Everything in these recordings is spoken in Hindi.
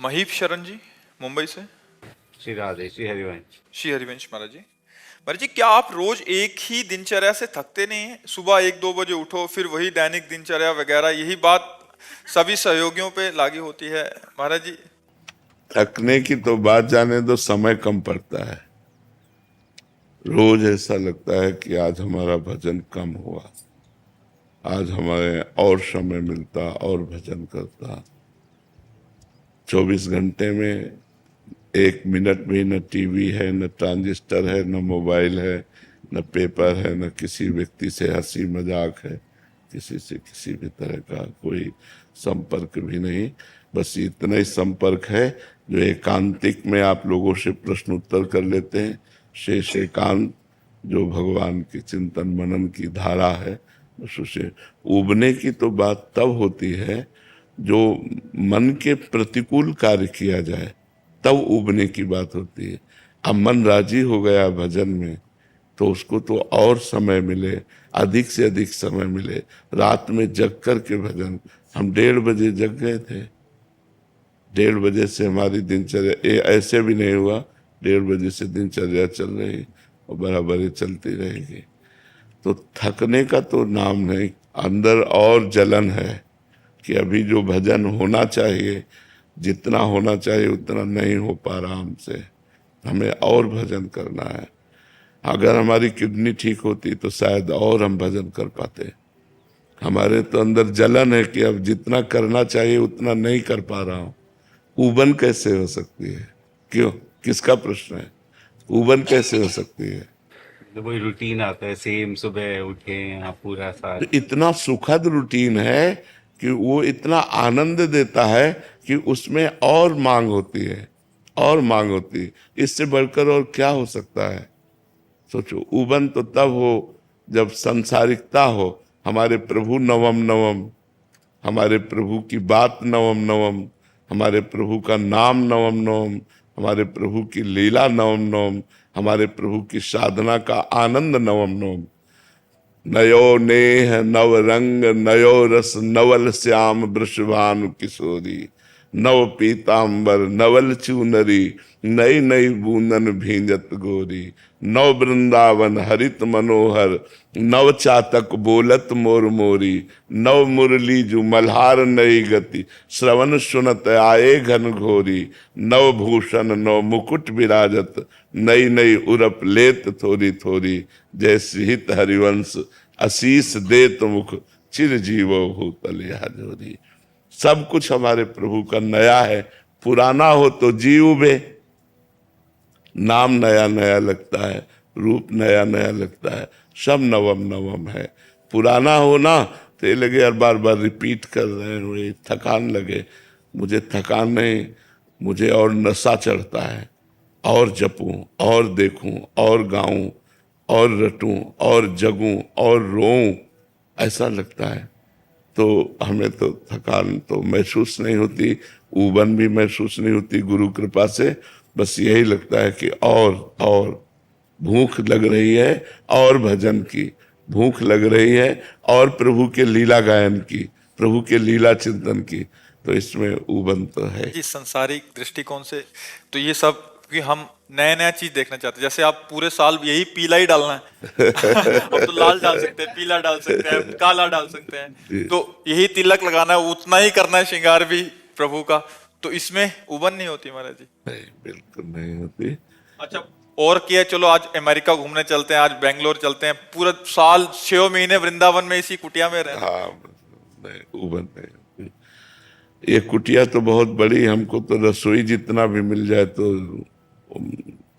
महीप शरण जी, मुंबई से। श्री राधे, श्री हरिवंश। श्री हरिवंश महाराज जी। महाराज जी, क्या आप रोज एक ही दिनचर्या से थकते नहीं हैं? सुबह 1-2 बजे उठो, फिर वही दैनिक दिनचर्या वगैरह, यही बात सभी सहयोगियों पे लागू होती है महाराज जी। थकने की तो बात जाने दो, समय कम पड़ता है। रोज ऐसा लगता है कि आज हमारा भजन कम हुआ, आज हमारे और समय मिलता और भजन करता। 24 घंटे में 1 मिनट भी न टीवी है, न ट्रांजिस्टर है, न मोबाइल है, न पेपर है, न किसी व्यक्ति से हंसी मजाक है, किसी से किसी भी तरह का कोई संपर्क भी नहीं। बस इतना ही संपर्क है जो एकांतिक में आप लोगों से प्रश्न उत्तर कर लेते हैं। शेष एकांत जो भगवान की चिंतन मनन की धारा है, बस उसे उबने की तो बात तब होती है जो मन के प्रतिकूल कार्य किया जाए, तब उबने की बात होती है। अब मन राजी हो गया भजन में तो उसको तो और समय मिले, अधिक से अधिक समय मिले। रात में जग कर के भजन, हम 1:30 बजे जग गए थे। 1:30 बजे से हमारी दिनचर्या, ऐसे भी नहीं हुआ 1:30 बजे से दिनचर्या चल रही और बराबर चलती रहेगी। तो थकने का तो नाम नहीं, अंदर और जलन है कि अभी जो भजन होना चाहिए, जितना होना चाहिए उतना नहीं हो पा रहा हमसे, हमें और भजन करना है। अगर हमारी किडनी ठीक होती तो शायद और हम भजन कर पाते। हमारे तो अंदर जलन है कि अब जितना करना चाहिए उतना नहीं कर पा रहा हूँ। उबन कैसे हो सकती है? क्यों, किसका प्रश्न है? उबन कैसे हो सकती है? तो वही रूटीन आता है, सेम सुबह उठे आप पूरा साल। तो इतना सुखद रूटीन है कि वो इतना आनंद देता है कि उसमें और मांग होती है, और मांग होती है। इससे बढ़कर और क्या हो सकता है? सोचो, उबन तो तब हो जब संसारिकता हो। हमारे प्रभु नवम नवम, हमारे प्रभु की बात नवम नवम, हमारे प्रभु का नाम नवम नवम, हमारे प्रभु की लीला नवम नवम, हमारे प्रभु की साधना का आनंद नवम नवम। नयो नेह नव रंग, नयो रस नवल श्याम वृषभानु किशोरी, नव पीतांबर नवल चूनरी, नई नई बूंदन भींजत गोरी, नव वृंदावन हरित मनोहर, नव चातक बोलत मोर मोरी, नव मुरली जु मल्हार नई गति, श्रवण सुनत आए घन घोरी, नव भूषण नव मुकुट विराजत, नई नई उरप लेत थोरी थोरी, जैसे हित हरिवंश आशीष देत मुख, चिर जीवो भूतल यह जोरी। सब कुछ हमारे प्रभु का नया है। पुराना हो तो जी उबे, नाम नया नया लगता है, रूप नया नया लगता है, सब नवम नवम है। पुराना हो ना तो ये लगे यार बार बार रिपीट कर रहे हैं, वही थकान लगे। मुझे थकान नहीं, मुझे और नशा चढ़ता है, और जपूं और देखूं और गाऊं और रटूं और जगूं और रोऊं, ऐसा लगता है। तो हमें तो थकान तो महसूस नहीं होती, उबन भी महसूस नहीं होती गुरु कृपा से। बस यही लगता है कि और भूख लग रही है, और भजन की भूख लग रही है, और प्रभु के लीला गायन की, प्रभु के लीला चिंतन की। तो इसमें उबन तो है जी, संसारिक दृष्टिकोण से तो ये सब कि हम नया नया चीज देखना चाहते हैं। जैसे आप पूरे साल यही पीला ही डालना है अब तो लाल डाल सकते हैं, पीला डाल सकते हैं, काला डाल सकते हैं, तो यही तिलक लगाना है, उतना ही करना है श्रृंगार भी प्रभु का। तो इसमें उबन नहीं होती महाराज जी? नहीं, बिल्कुल नहीं होती। अच्छा, और क्या, चलो आज अमेरिका घूमने चलते हैं, आज बेंगलोर चलते हैं, पूरा साल 6 महीने वृंदावन में इसी कुटिया में रहना। हाँ, नहीं, उबन नहीं होती। ये कुटिया तो बहुत बड़ी, हमको तो रसोई जितना भी मिल जाए तो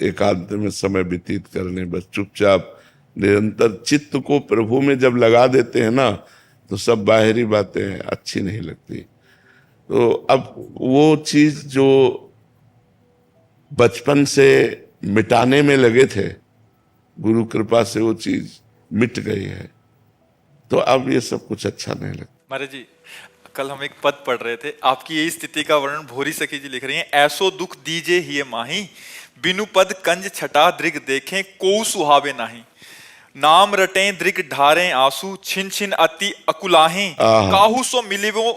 एकांत में समय व्यतीत करने, बस चुपचाप निरंतर चित्त को प्रभु में जब लगा देते हैं ना, तो सब बाहरी बातें अच्छी नहीं लगती। तो अब वो चीज जो बचपन से मिटाने में लगे थे, गुरु कृपा से वो चीज मिट गई है, तो अब ये सब कुछ अच्छा नहीं लगता। महाराज जी, कल हम एक पद पढ़ रहे थे, आपकी यही स्थिति का वर्णन भोरी सखी जी लिख रही हैं। ऐसो दुख दीजे हिय माही, बिनु पद कंज छटा दृग देखें, को सुहावे नाही। नाम रटें दृग ढारें आंसू, छिन छिन अति अकुलाहें, काहू सो मिलिवो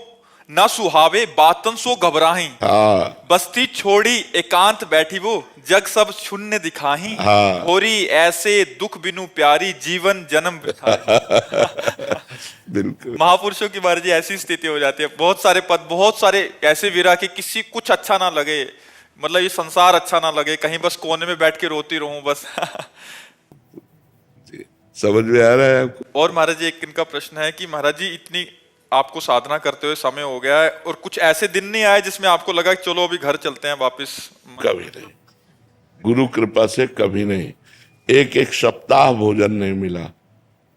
ना सुहावे बातन सो घबराही, हाँ बस्ती छोड़ी एकांत बैठी वो, जग सब शून्य दिखाही, हाँ। होरी ऐसे दुख बिनु प्यारी, जीवन जन्म बिठाई। बिल्कुल। महापुरुषों की महाराज जी ऐसी स्थिति हो जाती है, बहुत सारे पद, बहुत सारे ऐसे वीरा कि किसी कुछ अच्छा ना लगे, मतलब ये संसार अच्छा ना लगे, कहीं बस कोने में बैठ के रोती रहूं बस। समझ में आ रहा है आपको? और महाराज जी एक इनका प्रश्न है कि महाराज जी इतनी आपको साधना करते हुए समय हो गया है और कुछ ऐसे दिन नहीं आए जिसमें आपको लगा कि चलो अभी घर चलते हैं वापस? कभी नहीं, गुरु कृपा से कभी नहीं। एक एक सप्ताह भोजन नहीं मिला,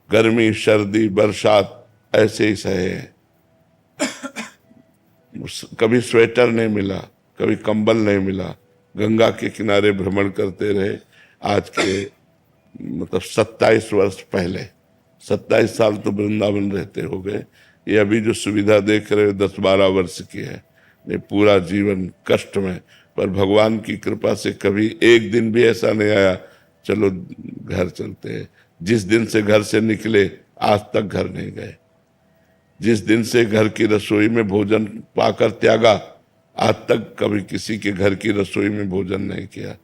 गर्मी सर्दी बरसात ऐसे ही सहे हैं। कभी स्वेटर नहीं मिला, कभी कंबल नहीं मिला, गंगा के किनारे भ्रमण करते रहे। आज के मतलब 27 वर्ष पहले, 27 साल तो वृंदावन रहते हो गए। ये अभी जो सुविधा देख रहे हो 10-12 वर्ष की है, ये पूरा जीवन कष्ट में। पर भगवान की कृपा से कभी एक दिन भी ऐसा नहीं आया चलो घर चलते हैं। जिस दिन से घर से निकले आज तक घर नहीं गए। जिस दिन से घर की रसोई में भोजन पाकर त्यागा, आज तक कभी किसी के घर की रसोई में भोजन नहीं किया।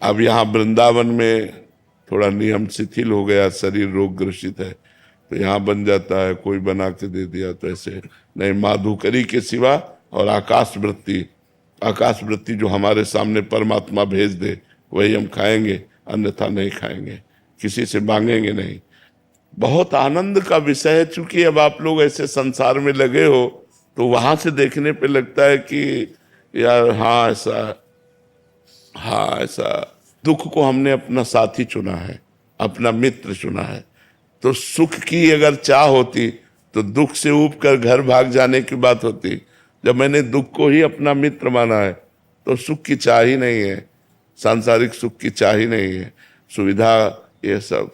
अब यहाँ वृंदावन में थोड़ा नियम शिथिल हो गया, शरीर रोग ग्रसित है, तो यहाँ बन जाता है, कोई बना के दे दिया तो ऐसे नहीं। माधुकरी के सिवा और आकाश वृत्ति जो हमारे सामने परमात्मा भेज दे वही हम खाएंगे, अन्यथा नहीं खाएंगे, किसी से मांगेंगे नहीं। बहुत आनंद का विषय है। चूंकि अब आप लोग ऐसे संसार में लगे हो तो वहां से देखने पे लगता है कि यार हाँ ऐसा दुख को हमने अपना साथी चुना है, अपना मित्र चुना है। तो सुख की अगर चाह होती तो दुख से ऊब कर घर भाग जाने की बात होती। जब मैंने दुख को ही अपना मित्र माना है तो सुख की चाह ही नहीं है, सांसारिक सुख की चाह ही नहीं है। सुविधा ये सब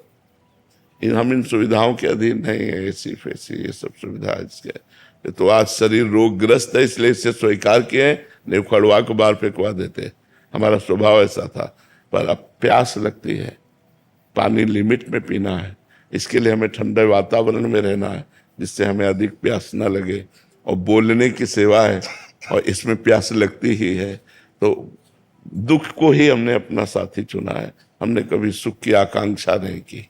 हम इन सुविधाओं के अधीन नहीं है, ऐसी फैसी ये सब सुविधा इसके। तो आज शरीर रोगग्रस्त है इसलिए इसे स्वीकार किए, नहीं उखड़वा को बाहर फेंकवा देते। हमारा स्वभाव ऐसा था। पर अब प्यास लगती है, पानी लिमिट में पीना है, इसके लिए हमें ठंडे वातावरण में रहना है जिससे हमें अधिक प्यास न लगे। और बोलने की सेवा है और इसमें प्यास लगती ही है। तो दुख को ही हमने अपना साथी चुना है, हमने कभी सुख की आकांक्षा नहीं की।